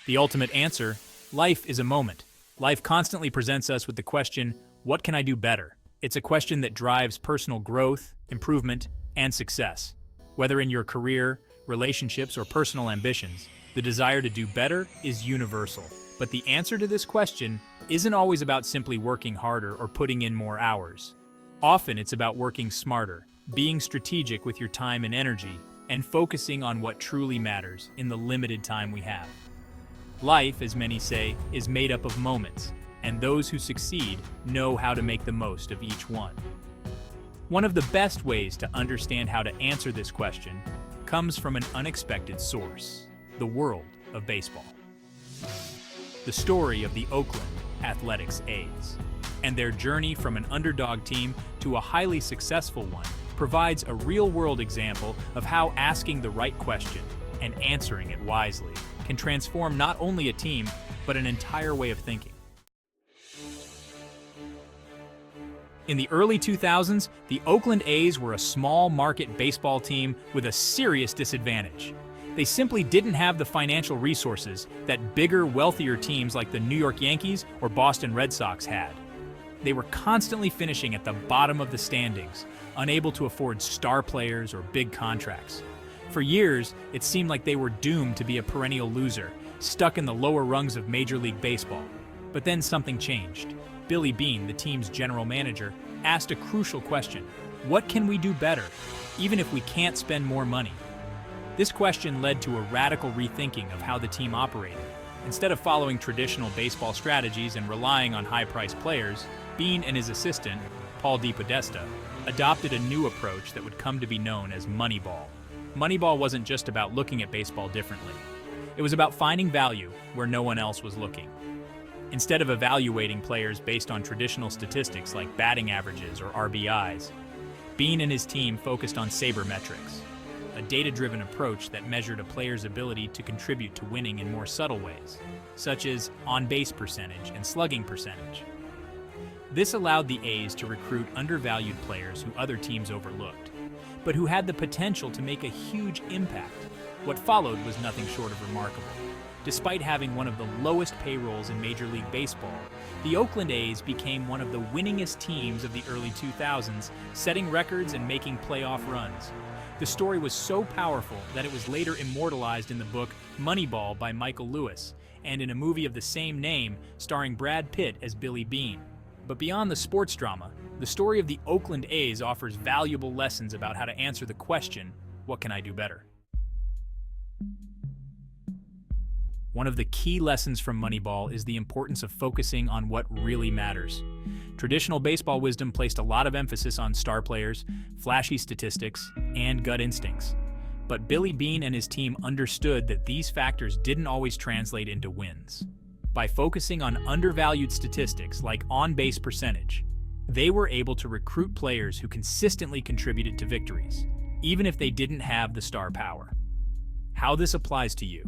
The ultimate answer: life is a moment. Life constantly presents us with the question, what can I do better? It's a question that drives personal growth, improvement, and success. Whether in your career, relationships, or personal ambitions, the desire to do better is universal. But the answer to this question isn't always about simply working harder or putting in more hours. Often it's about working smarter, being strategic with your time and energy, and focusing on what truly matters in the limited time we have. Life, as many say, is made up of moments, and those who succeed know how to make the most of each one. One of the best ways to understand how to answer this question comes from an unexpected source: the world of baseball. The story of the Oakland Athletics A's and their journey from an underdog team to a highly successful one provides a real-world example of how asking the right question and answering it wisely can transform not only a team, but an entire way of thinking. In the early 2000s, the Oakland A's were a small market baseball team with a serious disadvantage. They simply didn't have the financial resources that bigger, wealthier teams like the New York Yankees or Boston Red Sox had. They were constantly finishing at the bottom of the standings, unable to afford star players or big contracts. For years, it seemed like they were doomed to be a perennial loser, stuck in the lower rungs of Major League Baseball. But then something changed. Billy Beane, the team's general manager, asked a crucial question: what can we do better, even if we can't spend more money? This question led to a radical rethinking of how the team operated. Instead of following traditional baseball strategies and relying on high-priced players, Beane and his assistant, Paul DePodesta, adopted a new approach that would come to be known as Moneyball. Moneyball wasn't just about looking at baseball differently. It was about finding value where no one else was looking. Instead of evaluating players based on traditional statistics like batting averages or RBIs, Beane and his team focused on Sabermetrics, a data-driven approach that measured a player's ability to contribute to winning in more subtle ways, such as on-base percentage and slugging percentage. This allowed the A's to recruit undervalued players who other teams overlooked, but who had the potential to make a huge impact. What followed was nothing short of remarkable. Despite having one of the lowest payrolls in Major League Baseball, the Oakland A's became one of the winningest teams of the early 2000s, setting records and making playoff runs. The story was so powerful that it was later immortalized in the book Moneyball by Michael Lewis, and in a movie of the same name starring Brad Pitt as Billy Beane. But beyond the sports drama, the story of the Oakland A's offers valuable lessons about how to answer the question, what can I do better? One of the key lessons from Moneyball is the importance of focusing on what really matters. Traditional baseball wisdom placed a lot of emphasis on star players, flashy statistics, and gut instincts. But Billy Beane and his team understood that these factors didn't always translate into wins. By focusing on undervalued statistics like on-base percentage, they were able to recruit players who consistently contributed to victories, even if they didn't have the star power. How this applies to you.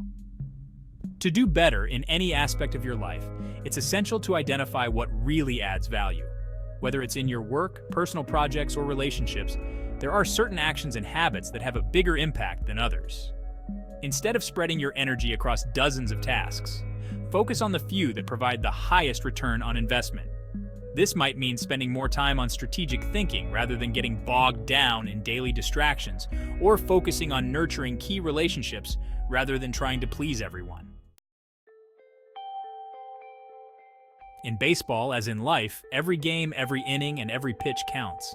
To do better in any aspect of your life, it's essential to identify what really adds value. Whether it's in your work, personal projects, or relationships, there are certain actions and habits that have a bigger impact than others. Instead of spreading your energy across dozens of tasks, focus on the few that provide the highest return on investment. This might mean spending more time on strategic thinking rather than getting bogged down in daily distractions, or focusing on nurturing key relationships rather than trying to please everyone. In baseball, as in life, every game, every inning, and every pitch counts.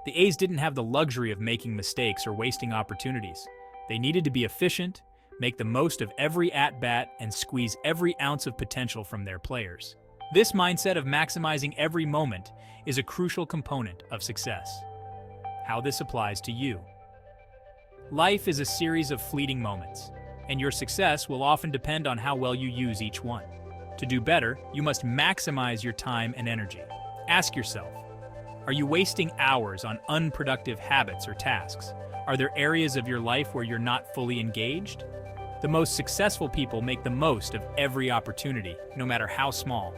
The A's didn't have the luxury of making mistakes or wasting opportunities. They needed to be efficient, make the most of every at-bat, and squeeze every ounce of potential from their players. This mindset of maximizing every moment is a crucial component of success. How this applies to you. Life is a series of fleeting moments, and your success will often depend on how well you use each one. To do better, you must maximize your time and energy. Ask yourself, are you wasting hours on unproductive habits or tasks? Are there areas of your life where you're not fully engaged? The most successful people make the most of every opportunity, no matter how small.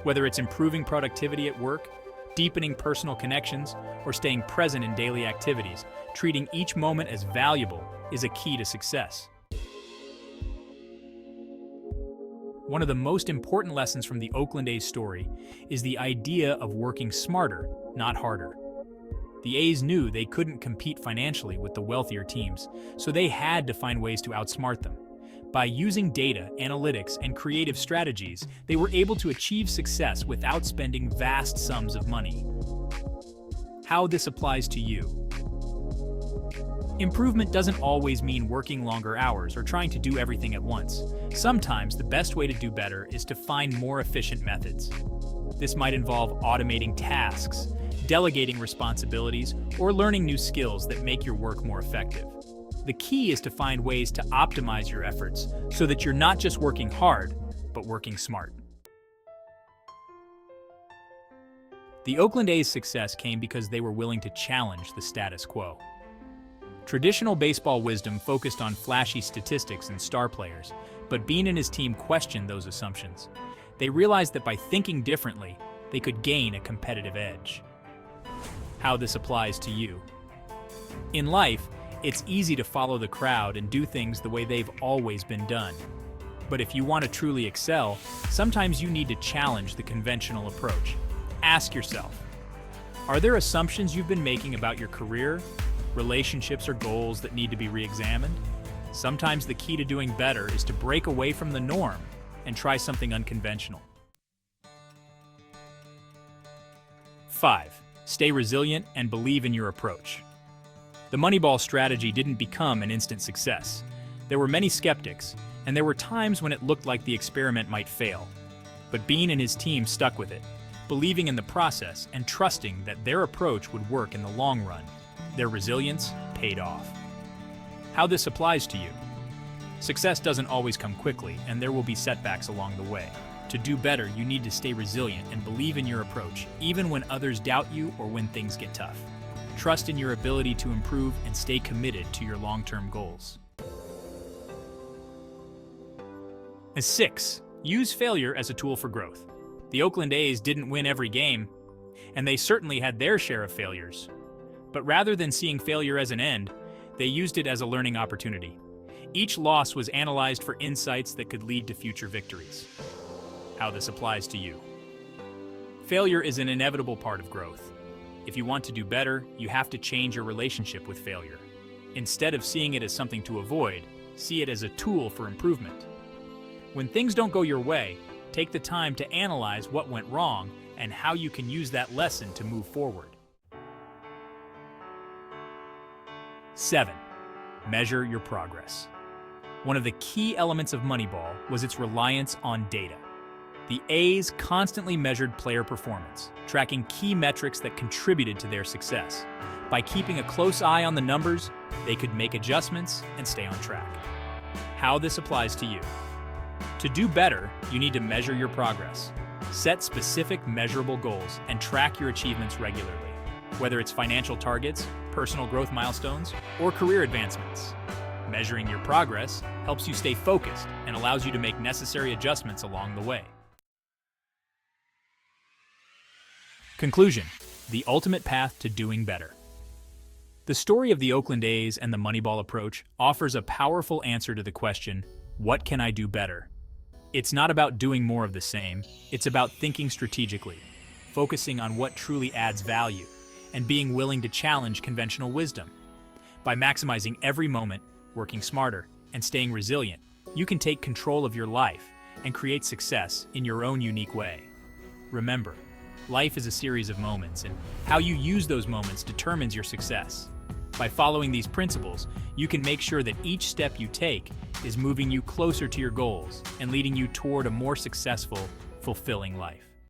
Whether it's improving productivity at work, deepening personal connections, or staying present in daily activities, treating each moment as valuable is a key to success. One of the most important lessons from the Oakland A's story is the idea of working smarter, not harder. The A's knew they couldn't compete financially with the wealthier teams, so they had to find ways to outsmart them. By using data, analytics, and creative strategies, they were able to achieve success without spending vast sums of money. How this applies to you. Improvement doesn't always mean working longer hours or trying to do everything at once. Sometimes the best way to do better is to find more efficient methods. This might involve automating tasks, delegating responsibilities, or learning new skills that make your work more effective. The key is to find ways to optimize your efforts so that you're not just working hard, but working smart. The Oakland A's success came because they were willing to challenge the status quo. Traditional baseball wisdom focused on flashy statistics and star players, but Beane and his team questioned those assumptions. They realized that by thinking differently, they could gain a competitive edge. How this applies to you. In life, it's easy to follow the crowd and do things the way they've always been done. But if you want to truly excel, sometimes you need to challenge the conventional approach. Ask yourself, are there assumptions you've been making about your career, relationships, or goals that need to be re-examined? Sometimes the key to doing better is to break away from the norm and try something unconventional. 5. Stay resilient and believe in your approach. The Moneyball strategy didn't become an instant success. There were many skeptics, and there were times when it looked like the experiment might fail. But Beane and his team stuck with it, believing in the process and trusting that their approach would work in the long run. Their resilience paid off. How this applies to you. Success doesn't always come quickly, and there will be setbacks along the way. To do better, you need to stay resilient and believe in your approach, even when others doubt you or when things get tough. Trust in your ability to improve and stay committed to your long-term goals. 6. Use failure as a tool for growth. The Oakland A's didn't win every game, and they certainly had their share of failures. But rather than seeing failure as an end, they used it as a learning opportunity. Each loss was analyzed for insights that could lead to future victories. How this applies to you. Failure is an inevitable part of growth. If you want to do better, you have to change your relationship with failure. Instead of seeing it as something to avoid, see it as a tool for improvement. When things don't go your way, take the time to analyze what went wrong and how you can use that lesson to move forward. 7. Measure your progress. One of the key elements of Moneyball was its reliance on data. The A's constantly measured player performance, tracking key metrics that contributed to their success. By keeping a close eye on the numbers, they could make adjustments and stay on track. How this applies to you. To do better, you need to measure your progress. Set specific, measurable goals and track your achievements regularly, whether it's financial targets, personal growth milestones, or career advancements. Measuring your progress helps you stay focused and allows you to make necessary adjustments along the way. Conclusion: the ultimate path to doing better. The story of the Oakland A's and the Moneyball approach offers a powerful answer to the question, what can I do better? It's not about doing more of the same, it's about thinking strategically, focusing on what truly adds value, and being willing to challenge conventional wisdom. By maximizing every moment, working smarter, and staying resilient, you can take control of your life and create success in your own unique way. Remember, life is a series of moments, and how you use those moments determines your success. By following these principles, you can make sure that each step you take is moving you closer to your goals and leading you toward a more successful, fulfilling life.